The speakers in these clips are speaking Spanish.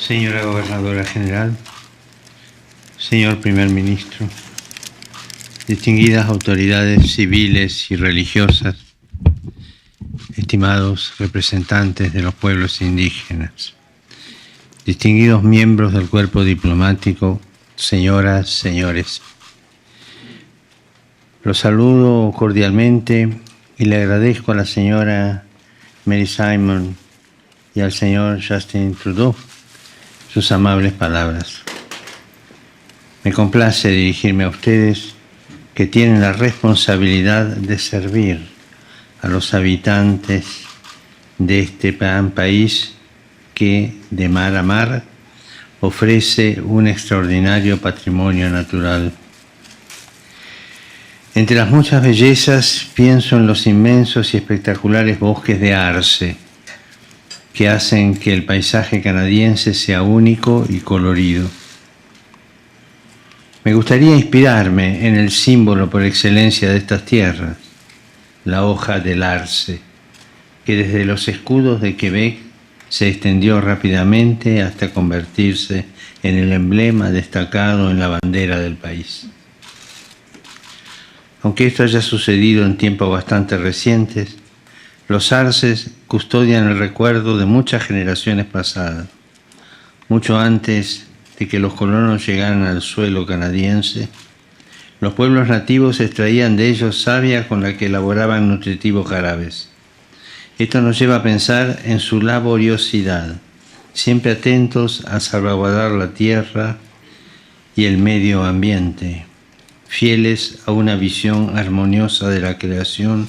Señora Gobernadora General, señor Primer Ministro, distinguidas autoridades civiles y religiosas, estimados representantes de los pueblos indígenas, distinguidos miembros del cuerpo diplomático, señoras, señores. Los saludo cordialmente y le agradezco a la señora Mary Simon y al señor Justin Trudeau sus amables palabras. Me complace dirigirme a ustedes que tienen la responsabilidad de servir a los habitantes de este gran país que, de mar a mar, ofrece un extraordinario patrimonio natural. Entre las muchas bellezas pienso en los inmensos y espectaculares bosques de arce que hacen que el paisaje canadiense sea único y colorido. Me gustaría inspirarme en el símbolo por excelencia de estas tierras, la hoja del arce, que desde los escudos de Quebec se extendió rápidamente hasta convertirse en el emblema destacado en la bandera del país. Aunque esto haya sucedido en tiempos bastante recientes, los arces custodian el recuerdo de muchas generaciones pasadas, mucho antes de que los colonos llegaran al suelo canadiense. Los pueblos nativos extraían de ellos savia con la que elaboraban nutritivos jarabes. Esto nos lleva a pensar en su laboriosidad, siempre atentos a salvaguardar la tierra y el medio ambiente, fieles a una visión armoniosa de la creación,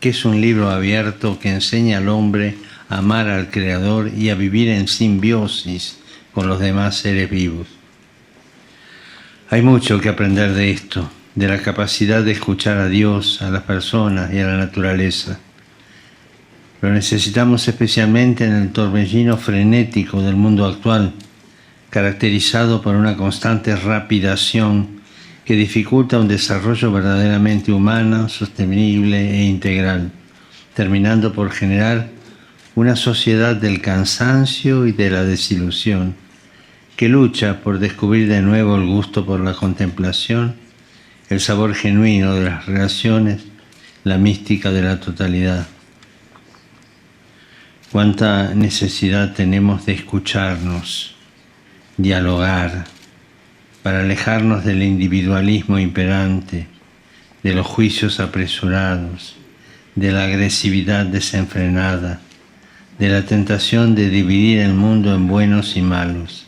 que es un libro abierto que enseña al hombre a amar al Creador y a vivir en simbiosis con los demás seres vivos. Hay mucho que aprender de esto, de la capacidad de escuchar a Dios, a las personas y a la naturaleza. Lo necesitamos especialmente en el torbellino frenético del mundo actual, caracterizado por una constante rapidación que dificulta un desarrollo verdaderamente humano, sostenible e integral, terminando por generar una sociedad del cansancio y de la desilusión, que lucha por descubrir de nuevo el gusto por la contemplación, el sabor genuino de las relaciones, la mística de la totalidad. Cuánta necesidad tenemos de escucharnos, dialogar, para alejarnos del individualismo imperante, de los juicios apresurados, de la agresividad desenfrenada, de la tentación de dividir el mundo en buenos y malos.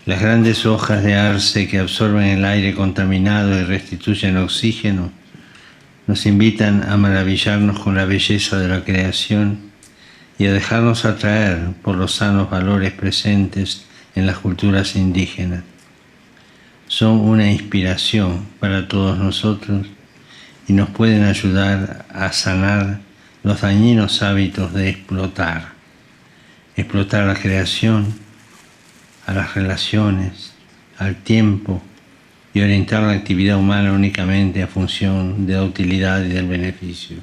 Las grandes hojas de arce que absorben el aire contaminado y restituyen oxígeno nos invitan a maravillarnos con la belleza de la creación y a dejarnos atraer por los sanos valores presentes en las culturas indígenas. Son una inspiración para todos nosotros y nos pueden ayudar a sanar los dañinos hábitos de explotar la creación, a las relaciones, al tiempo y orientar la actividad humana únicamente a función de la utilidad y del beneficio.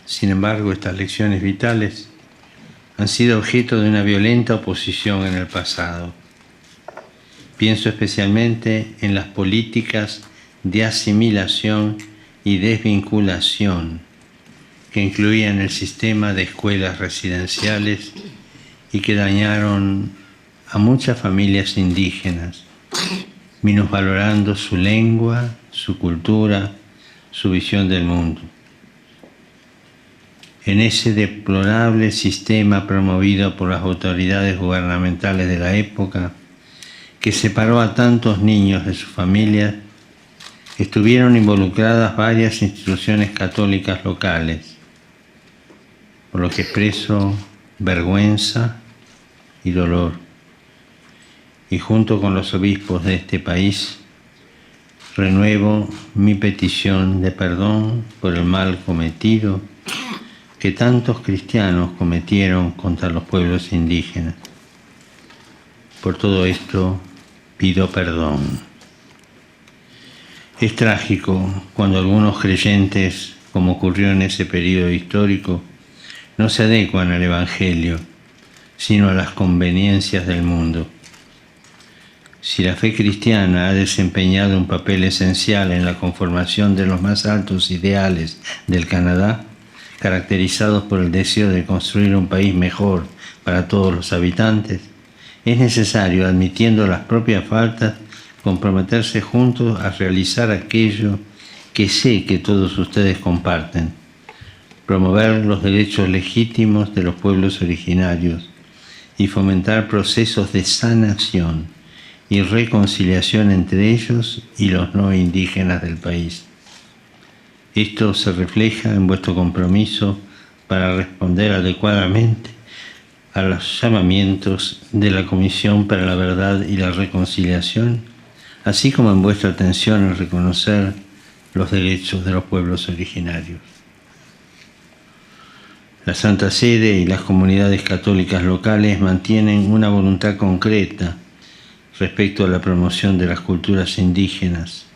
Sin embargo, estas lecciones vitales han sido objeto de una violenta oposición en el pasado. Pienso especialmente en las políticas de asimilación y desvinculación que incluían el sistema de escuelas residenciales y que dañaron a muchas familias indígenas, minusvalorando su lengua, su cultura, su visión del mundo. En ese deplorable sistema promovido por las autoridades gubernamentales de la época, que separó a tantos niños de sus familias, estuvieron involucradas varias instituciones católicas locales, por lo que expreso vergüenza y dolor. Y junto con los obispos de este país, renuevo mi petición de perdón por el mal cometido que tantos cristianos cometieron contra los pueblos indígenas. Por todo esto pido perdón. Es trágico cuando algunos creyentes, como ocurrió en ese periodo histórico, no se adecuan al Evangelio, sino a las conveniencias del mundo. Si la fe cristiana ha desempeñado un papel esencial en la conformación de los más altos ideales del Canadá, caracterizados por el deseo de construir un país mejor para todos los habitantes, es necesario, admitiendo las propias faltas, comprometerse juntos a realizar aquello que sé que todos ustedes comparten: promover los derechos legítimos de los pueblos originarios y fomentar procesos de sanación y reconciliación entre ellos y los no indígenas del país. Esto se refleja en vuestro compromiso para responder adecuadamente a los llamamientos de la Comisión para la Verdad y la Reconciliación, así como en vuestra atención en reconocer los derechos de los pueblos originarios. La Santa Sede y las comunidades católicas locales mantienen una voluntad concreta respecto a la promoción de las culturas indígenas,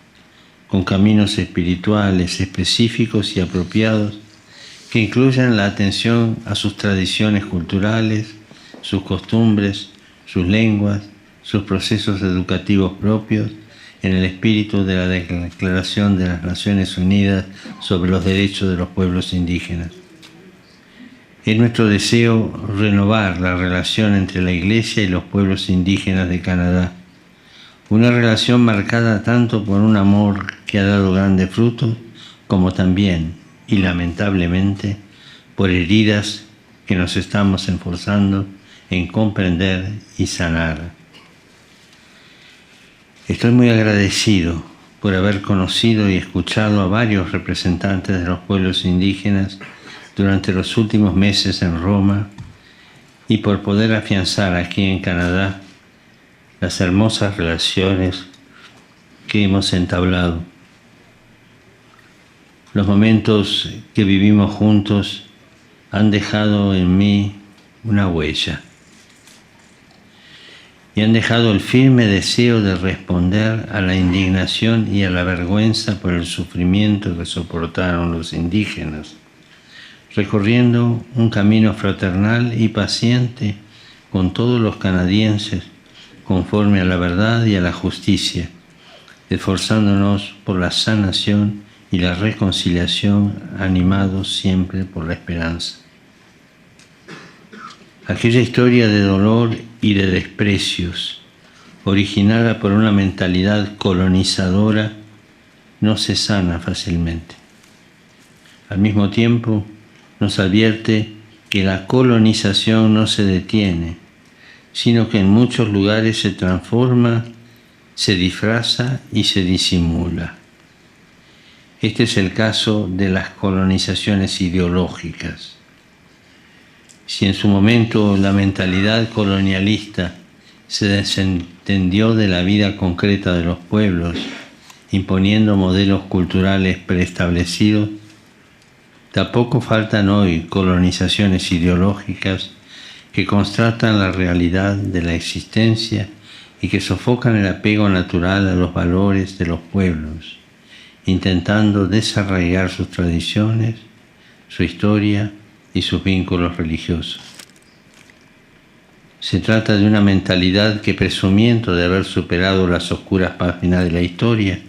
con caminos espirituales específicos y apropiados que incluyan la atención a sus tradiciones culturales, sus costumbres, sus lenguas, sus procesos educativos propios, en el espíritu de la Declaración de las Naciones Unidas sobre los Derechos de los Pueblos Indígenas. Es nuestro deseo renovar la relación entre la Iglesia y los pueblos indígenas de Canadá, una relación marcada tanto por un amor que ha dado grandes frutos, como también, y lamentablemente, por heridas que nos estamos esforzando en comprender y sanar. Estoy muy agradecido por haber conocido y escuchado a varios representantes de los pueblos indígenas durante los últimos meses en Roma y por poder afianzar aquí en Canadá las hermosas relaciones que hemos entablado. Los momentos que vivimos juntos han dejado en mí una huella y han dejado el firme deseo de responder a la indignación y a la vergüenza por el sufrimiento que soportaron los indígenas, recorriendo un camino fraternal y paciente con todos los canadienses, conforme a la verdad y a la justicia, esforzándonos por la sanación y la reconciliación, animados siempre por la esperanza. Aquella historia de dolor y de desprecios, originada por una mentalidad colonizadora, no se sana fácilmente. Al mismo tiempo, nos advierte que la colonización no se detiene, sino que en muchos lugares se transforma, se disfraza y se disimula. Este es el caso de las colonizaciones ideológicas. Si en su momento la mentalidad colonialista se desentendió de la vida concreta de los pueblos, imponiendo modelos culturales preestablecidos, tampoco faltan hoy colonizaciones ideológicas que constatan la realidad de la existencia y que sofocan el apego natural a los valores de los pueblos, intentando desarraigar sus tradiciones, su historia y sus vínculos religiosos. Se trata de una mentalidad que, presumiendo de haber superado las oscuras páginas de la historia,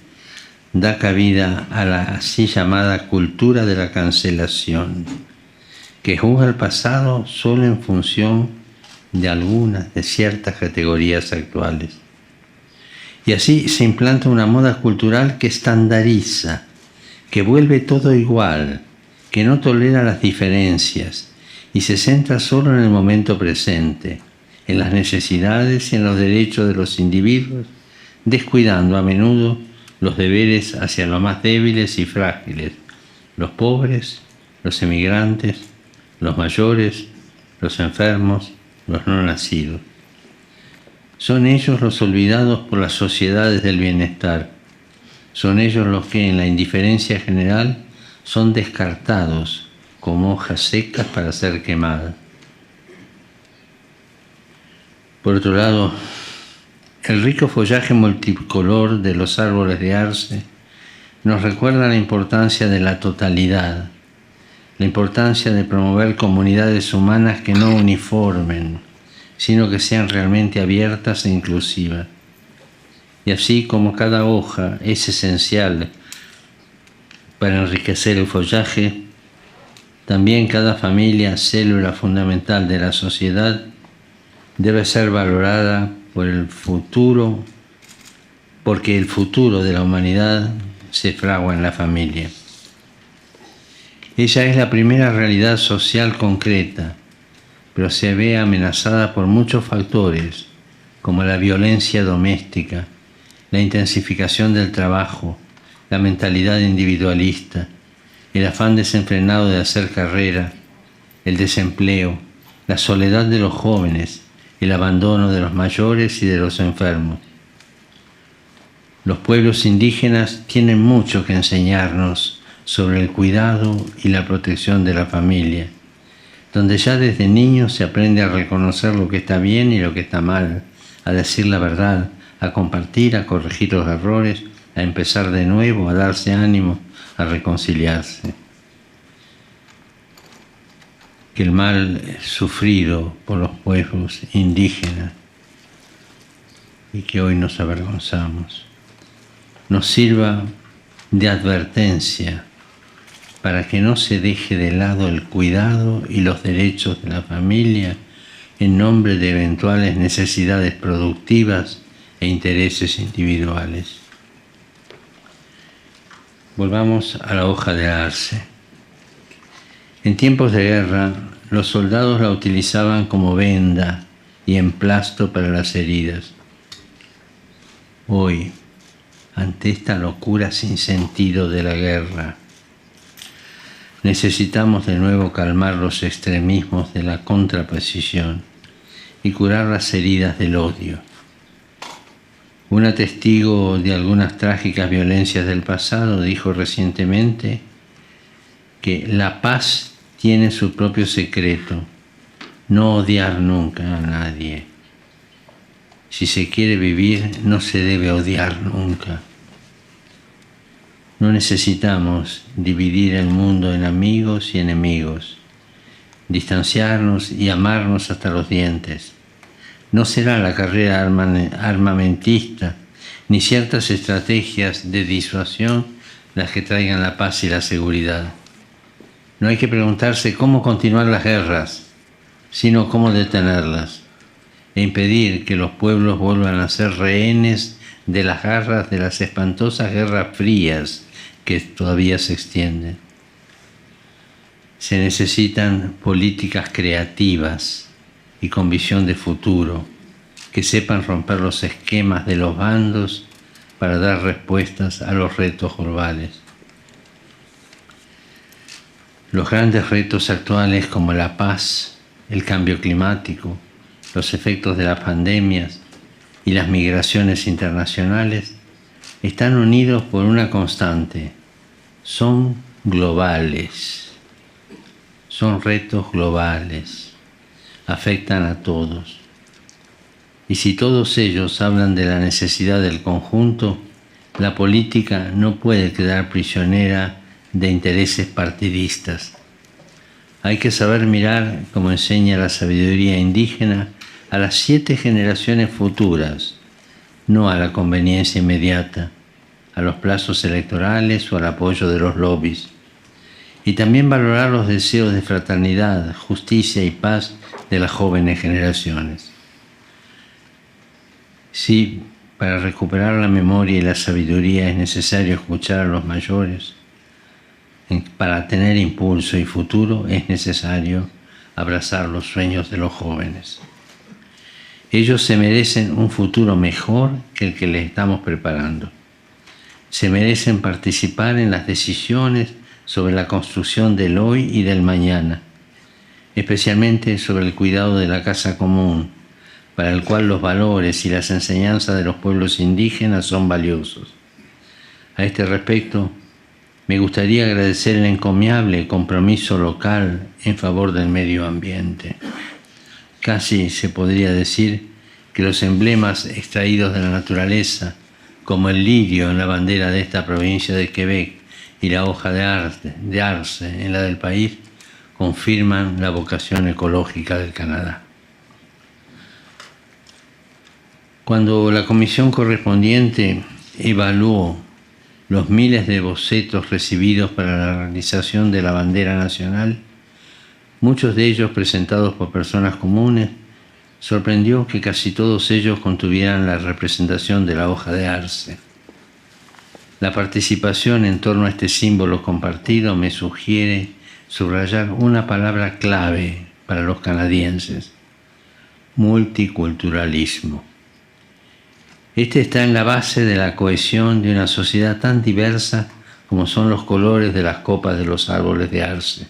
da cabida a la así llamada cultura de la cancelación, que juzga el pasado solo en función de ciertas categorías actuales. Y así se implanta una moda cultural que estandariza, que vuelve todo igual, que no tolera las diferencias y se centra solo en el momento presente, en las necesidades y en los derechos de los individuos, descuidando a menudo los deberes hacia los más débiles y frágiles, los pobres, los emigrantes, los mayores, los enfermos, los no nacidos. Son ellos los olvidados por las sociedades del bienestar. Son ellos los que, en la indiferencia general, son descartados como hojas secas para ser quemadas. Por otro lado, el rico follaje multicolor de los árboles de arce nos recuerda la importancia de la totalidad, la importancia de promover comunidades humanas que no uniformen, sino que sean realmente abiertas e inclusivas. Y así como cada hoja es esencial para enriquecer el follaje, también cada familia, célula fundamental de la sociedad, debe ser valorada por el futuro, porque el futuro de la humanidad se fragua en la familia. Ella es la primera realidad social concreta, pero se ve amenazada por muchos factores, como la violencia doméstica, la intensificación del trabajo, la mentalidad individualista, el afán desenfrenado de hacer carrera, el desempleo, la soledad de los jóvenes, el abandono de los mayores y de los enfermos. Los pueblos indígenas tienen mucho que enseñarnos sobre el cuidado y la protección de la familia, donde ya desde niños se aprende a reconocer lo que está bien y lo que está mal, a decir la verdad, a compartir, a corregir los errores, a empezar de nuevo, a darse ánimo, a reconciliarse. Que el mal sufrido por los pueblos indígenas y que hoy nos avergonzamos nos sirva de advertencia para que no se deje de lado el cuidado y los derechos de la familia en nombre de eventuales necesidades productivas e intereses individuales. Volvamos a la hoja de arce. En tiempos de guerra, los soldados la utilizaban como venda y emplasto para las heridas. Hoy, ante esta locura sin sentido de la guerra, necesitamos de nuevo calmar los extremismos de la contraposición y curar las heridas del odio. Una testigo de algunas trágicas violencias del pasado dijo recientemente que la paz tiene su propio secreto: no odiar nunca a nadie. Si se quiere vivir, no se debe odiar nunca. No necesitamos dividir el mundo en amigos y enemigos, distanciarnos y amarnos hasta los dientes. No será la carrera armamentista ni ciertas estrategias de disuasión las que traigan la paz y la seguridad. No hay que preguntarse cómo continuar las guerras, sino cómo detenerlas e impedir que los pueblos vuelvan a ser rehenes de las garras de las espantosas guerras frías que todavía se extienden. Se necesitan políticas creativas y con visión de futuro, que sepan romper los esquemas de los bandos para dar respuestas a los retos globales. Los grandes retos actuales como la paz, el cambio climático, los efectos de las pandemias y las migraciones internacionales están unidos por una constante: son globales, son retos globales, afectan a todos. Y si todos ellos hablan de la necesidad del conjunto, la política no puede quedar prisionera de intereses partidistas. Hay que saber mirar, como enseña la sabiduría indígena, a las 7 generaciones futuras, no a la conveniencia inmediata, a los plazos electorales o al apoyo de los lobbies. Y también valorar los deseos de fraternidad, justicia y paz de las jóvenes generaciones. Si para recuperar la memoria y la sabiduría es necesario escuchar a los mayores, para tener impulso y futuro es necesario abrazar los sueños de los jóvenes. Ellos se merecen un futuro mejor que el que les estamos preparando. Se merecen participar en las decisiones sobre la construcción del hoy y del mañana, especialmente sobre el cuidado de la casa común, para el cual los valores y las enseñanzas de los pueblos indígenas son valiosos. A este respecto, me gustaría agradecer el encomiable compromiso local en favor del medio ambiente. Casi se podría decir que los emblemas extraídos de la naturaleza, como el lirio en la bandera de esta provincia de Quebec y la hoja de arce en la del país, confirman la vocación ecológica del Canadá. Cuando la comisión correspondiente evaluó los miles de bocetos recibidos para la realización de la bandera nacional, muchos de ellos presentados por personas comunes, sorprendió que casi todos ellos contuvieran la representación de la hoja de arce. La participación en torno a este símbolo compartido me sugiere subrayar una palabra clave para los canadienses: multiculturalismo. Este está en la base de la cohesión de una sociedad tan diversa como son los colores de las copas de los árboles de arce.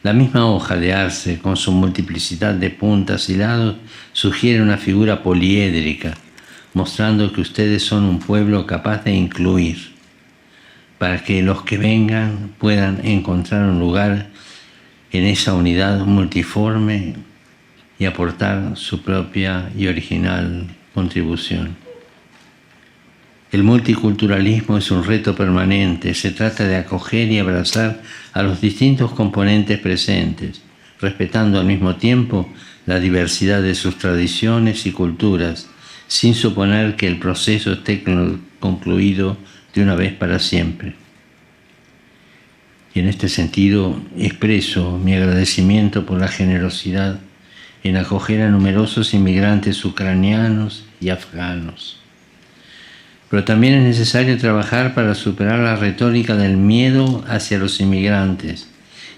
La misma hoja de arce, con su multiplicidad de puntas y lados, sugiere una figura poliédrica, mostrando que ustedes son un pueblo capaz de incluir, para que los que vengan puedan encontrar un lugar en esa unidad multiforme y aportar su propia y original contribución. El multiculturalismo es un reto permanente. Se trata de acoger y abrazar a los distintos componentes presentes, respetando al mismo tiempo la diversidad de sus tradiciones y culturas, sin suponer que el proceso esté concluido de una vez para siempre. Y en este sentido expreso mi agradecimiento por la generosidad en acoger a numerosos inmigrantes ucranianos y afganos. Pero también es necesario trabajar para superar la retórica del miedo hacia los inmigrantes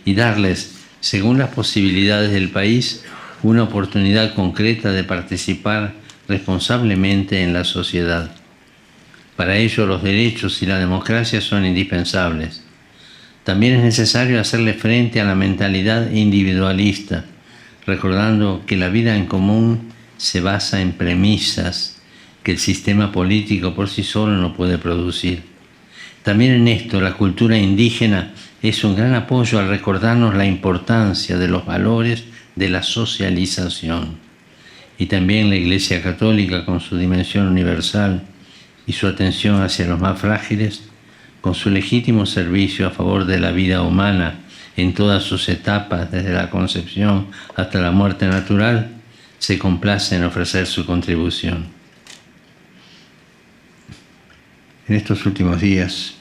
y darles, según las posibilidades del país, una oportunidad concreta de participar responsablemente en la sociedad. Para ello, los derechos y la democracia son indispensables. También es necesario hacerle frente a la mentalidad individualista, recordando que la vida en común se basa en premisas que el sistema político por sí solo no puede producir. También en esto la cultura indígena es un gran apoyo al recordarnos la importancia de los valores de la socialización. Y también la Iglesia Católica, con su dimensión universal y su atención hacia los más frágiles, con su legítimo servicio a favor de la vida humana en todas sus etapas, desde la concepción hasta la muerte natural, se complace en ofrecer su contribución. En estos últimos días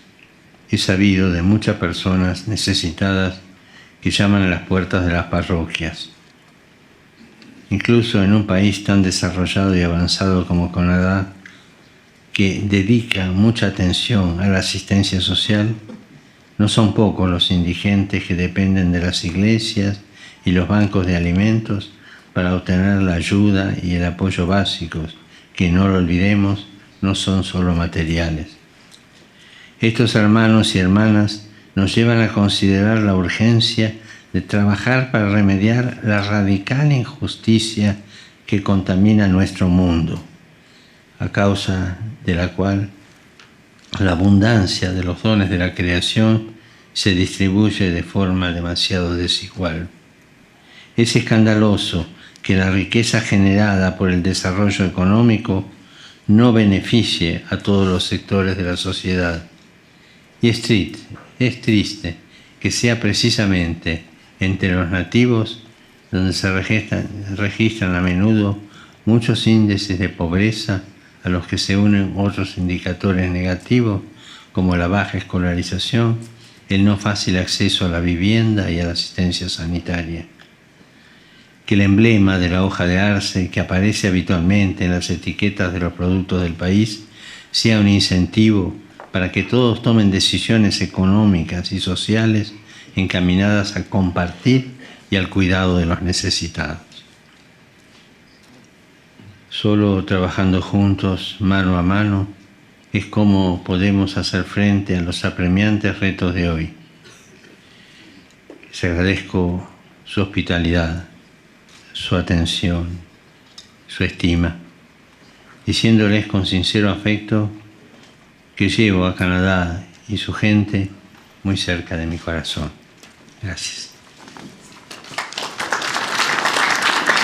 he sabido de muchas personas necesitadas que llaman a las puertas de las parroquias. Incluso en un país tan desarrollado y avanzado como Canadá, que dedica mucha atención a la asistencia social, no son pocos los indigentes que dependen de las iglesias y los bancos de alimentos para obtener la ayuda y el apoyo básicos, que no lo olvidemos, no son solo materiales. Estos hermanos y hermanas nos llevan a considerar la urgencia de trabajar para remediar la radical injusticia que contamina nuestro mundo, a causa de la cual la abundancia de los dones de la creación se distribuye de forma demasiado desigual. Es escandaloso que la riqueza generada por el desarrollo económico no beneficie a todos los sectores de la sociedad. Y es triste que sea precisamente entre los nativos donde se registran a menudo muchos índices de pobreza, a los que se unen otros indicadores negativos como la baja escolarización, el no fácil acceso a la vivienda y a la asistencia sanitaria. Que el emblema de la hoja de arce que aparece habitualmente en las etiquetas de los productos del país sea un incentivo para que todos tomen decisiones económicas y sociales encaminadas a compartir y al cuidado de los necesitados. Solo trabajando juntos, mano a mano, es como podemos hacer frente a los apremiantes retos de hoy. Les agradezco su hospitalidad, su atención, su estima, diciéndoles con sincero afecto que llevo a Canadá y su gente muy cerca de mi corazón. Gracias.